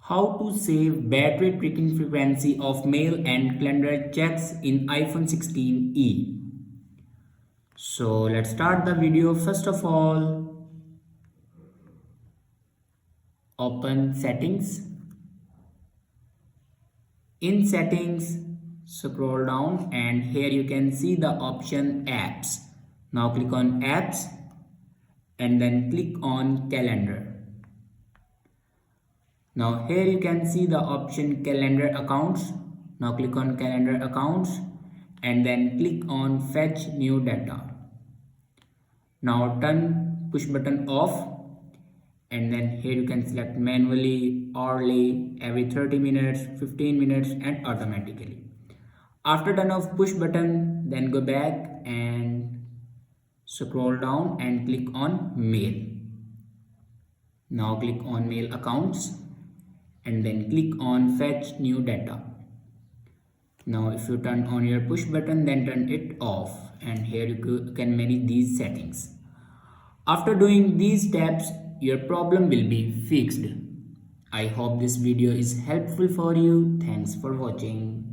How to save battery tracking frequency of mail and calendar checks in iPhone 16e. So let's start the video. First of all, open settings. In settings, scroll down and here you can see the option apps. Now click on apps and then click on calendar. Now here you can see the option calendar accounts. Now click on calendar accounts and then click on fetch new data. Now turn push button off and then here you can select manually, hourly, every 30 minutes, 15 minutes and automatically. After turn off push button, then go back and scroll down and click on mail. Now click on mail accounts and then click on fetch new data. Now if you turn on your push button, then turn it off and here you can manage these settings. After doing these steps, your problem will be fixed. I hope this video is helpful for you. Thanks for watching.